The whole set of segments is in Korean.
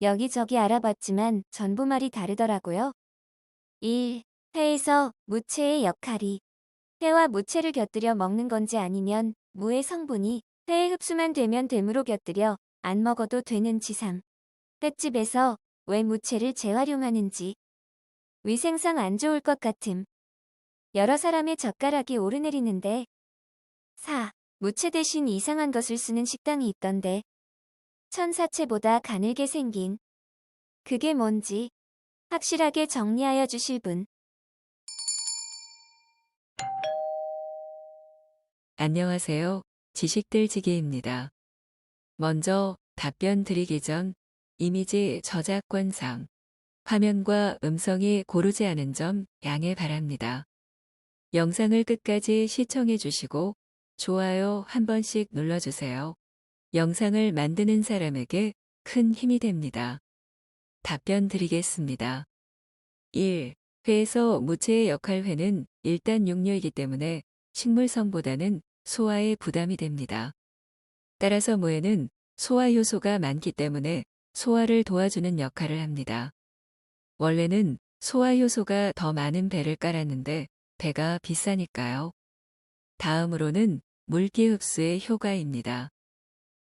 여기저기 알아봤지만 전부 말이 다르더라고요. 1. 회에서 무채의 역할이 회와 무채를 곁들여 먹는 건지 아니면 무의 성분이 회에 흡수만 되면 되무로 곁들여 안 먹어도 되는지. 3. 횟집에서 왜 무채를 재활용하는지 위생상 안 좋을 것 같음. 여러 사람의 젓가락이 오르내리는데. 4. 무채 대신 이상한 것을 쓰는 식당이 있던데 천사채보다 가늘게 생긴 그게 뭔지 확실하게 정리하여 주실 분. 안녕하세요. 지식들지기입니다. 먼저 답변 드리기 전 이미지 저작권상 화면과 음성이 고르지 않은 점 양해 바랍니다. 영상을 끝까지 시청해 주시고 좋아요 한 번씩 눌러주세요. 영상을 만드는 사람에게 큰 힘이 됩니다. 답변 드리겠습니다. 1. 회에서 무채의 역할. 회는 일단 육류이기 때문에 식물성보다는 소화에 부담이 됩니다. 따라서 무에는 소화 효소가 많기 때문에 소화를 도와주는 역할을 합니다. 원래는 소화 효소가 더 많은 배를 깔았는데 배가 비싸니까요. 다음으로는 물기 흡수의 효과입니다.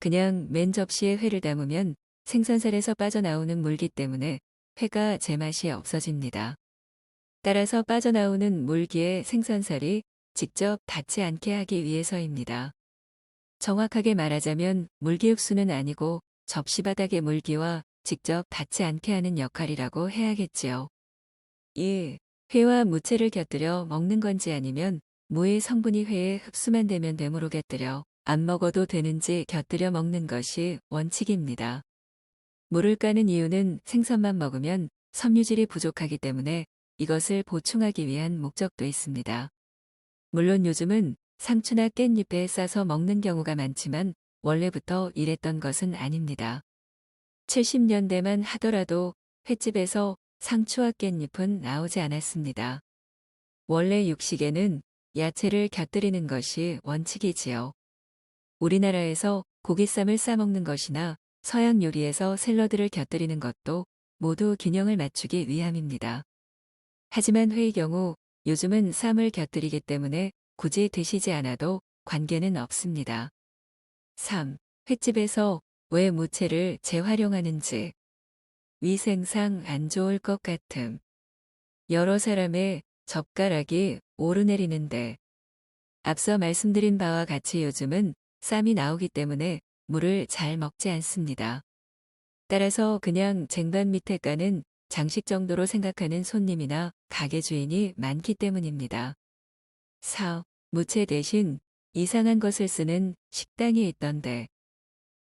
그냥 맨 접시에 회를 담으면 생선살에서 빠져나오는 물기 때문에 회가 제맛이 없어집니다. 따라서 빠져나오는 물기에 생선살이 직접 닿지 않게 하기 위해서입니다. 정확하게 말하자면 물기 흡수는 아니고 접시 바닥의 물기와 직접 닿지 않게 하는 역할이라고 해야겠지요. 2. 회와 무채를 곁들여 먹는 건지 아니면 무의 성분이 회에 흡수만 되면 되무로 곁들여 안 먹어도 되는지 곁들여 먹는 것이 원칙입니다. 무를 까는 이유는 생선만 먹으면 섬유질이 부족하기 때문에 이것을 보충하기 위한 목적도 있습니다. 물론 요즘은 상추나 깻잎에 싸서 먹는 경우가 많지만 원래부터 이랬던 것은 아닙니다. 70년대만 하더라도 횟집에서 상추와 깻잎은 나오지 않았습니다. 원래 육식에는 야채를 곁들이는 것이 원칙이지요. 우리나라에서 고기쌈을 싸먹는 것이나 서양 요리에서 샐러드를 곁들이는 것도 모두 균형을 맞추기 위함입니다. 하지만 회의 경우 요즘은 쌈을 곁들이기 때문에 굳이 드시지 않아도 관계는 없습니다. 3. 횟집에서 왜 무채를 재활용하는지. 위생상 안 좋을 것 같음. 여러 사람의 젓가락이 오르내리는데. 앞서 말씀드린 바와 같이 요즘은 쌈이 나오기 때문에 무를 잘 먹지 않습니다. 따라서 그냥 쟁반 밑에 까는 장식 정도로 생각하는 손님이나 가게 주인이 많기 때문입니다. 4. 무채 대신 이상한 것을 쓰는 식당이 있던데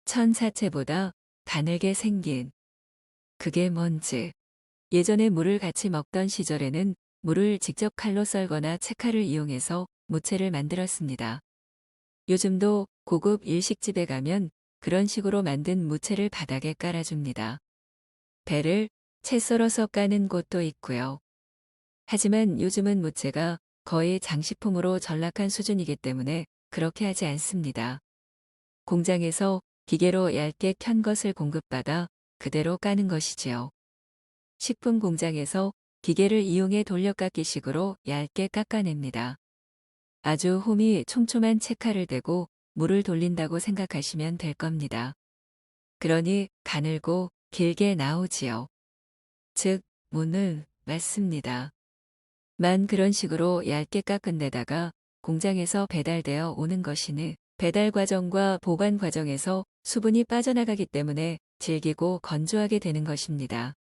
천사채보다 가늘게 생긴 그게 뭔지. 예전에 무를 같이 먹던 시절에는 무를 직접 칼로 썰거나 채칼을 이용해서 무채를 만들었습니다. 요즘도 고급 일식집에 가면 그런 식으로 만든 무채를 바닥에 깔아줍니다. 배를 채 썰어서 까는 곳도 있고요. 하지만 요즘은 무채가 거의 장식품으로 전락한 수준이기 때문에 그렇게 하지 않습니다. 공장에서 기계로 얇게 편 것을 공급받아 그대로 까는 것이지요. 식품 공장에서 기계를 이용해 돌려깎기식으로 얇게 깎아냅니다. 아주 홈이 촘촘한 채칼을 대고 물을 돌린다고 생각하시면 될 겁니다. 그러니 가늘고 길게 나오지요. 즉, 무는 맞습니다. 만 그런 식으로 얇게 깎은 데다가 공장에서 배달되어 오는 것이니 배달 과정과 보관 과정에서 수분이 빠져나가기 때문에 질기고 건조하게 되는 것입니다.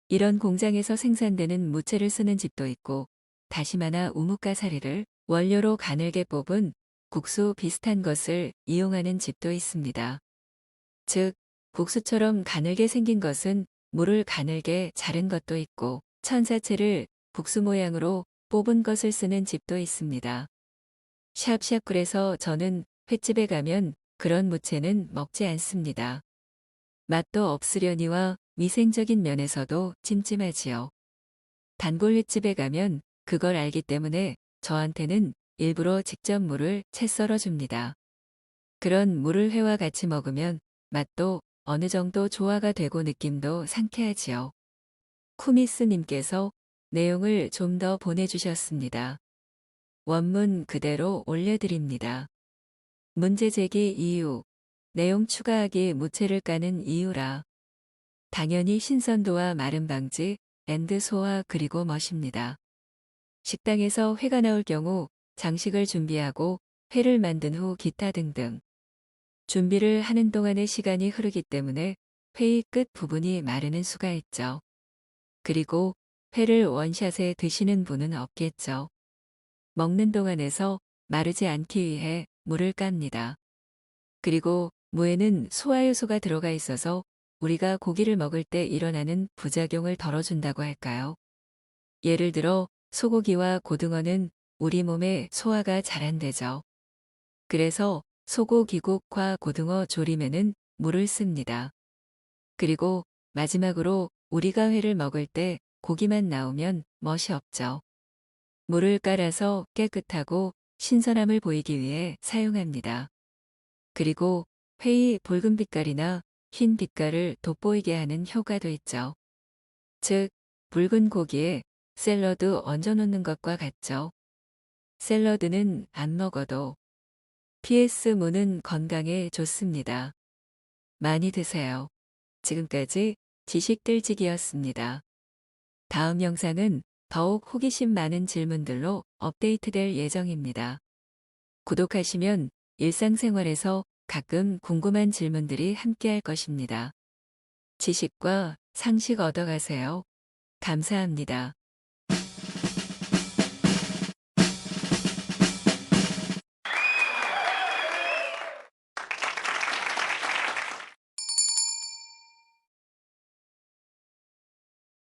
이런 공장에서 생산되는 무채를 쓰는 집도 있고 다시마나 우뭇가사리를 원료로 가늘게 뽑은 국수 비슷한 것을 이용하는 집도 있습니다. 즉, 국수처럼 가늘게 생긴 것은 무를 가늘게 자른 것도 있고 천사채를 국수 모양으로 뽑은 것을 쓰는 집도 있습니다. 샵샵. 그래서 저는 횟집에 가면 그런 무채는 먹지 않습니다. 맛도 없으려니와 위생적인 면에서도 찜찜하지요. 단골 횟집에 가면 그걸 알기 때문에 저한테는 일부러 직접 무를 채 썰어 줍니다. 그런 무를 회와 같이 먹으면 맛도 어느 정도 조화가 되고 느낌도 상쾌하지요. 쿠미스님께서 내용을 좀 더 보내주셨습니다. 원문 그대로 올려드립니다. 문제 제기 이유. 내용 추가하기 무채를 까는 이유라. 당연히 신선도와 마름 방지, 앤드 소화 그리고 멋입니다. 식당에서 회가 나올 경우 장식을 준비하고 회를 만든 후 기타 등등. 준비를 하는 동안의 시간이 흐르기 때문에 회의 끝 부분이 마르는 수가 있죠. 그리고 회를 원샷에 드시는 분은 없겠죠. 먹는 동안에서 마르지 않기 위해 물을 깝니다. 그리고 무에는 소화효소가 들어가 있어서 우리가 고기를 먹을 때 일어나는 부작용을 덜어준다고 할까요? 예를 들어 소고기와 고등어는 우리 몸에 소화가 잘 안 되죠. 그래서 소고기국과 고등어 조림에는 물을 씁니다. 그리고 마지막으로 우리가 회를 먹을 때 고기만 나오면 멋이 없죠. 물을 깔아서 깨끗하고 신선함을 보이기 위해 사용합니다. 그리고 회의 붉은 빛깔이나 흰 빛깔을 돋보이게 하는 효과도 있죠. 즉, 붉은 고기에 샐러드 얹어 놓는 것과 같죠. 샐러드는 안 먹어도 PS 무는 건강에 좋습니다. 많이 드세요. 지금까지 지식들지기였습니다. 다음 영상은 더욱 호기심 많은 질문들로 업데이트될 예정입니다. 구독하시면 일상생활에서 가끔 궁금한 질문들이 함께할 것입니다. 지식과 상식 얻어가세요. 감사합니다.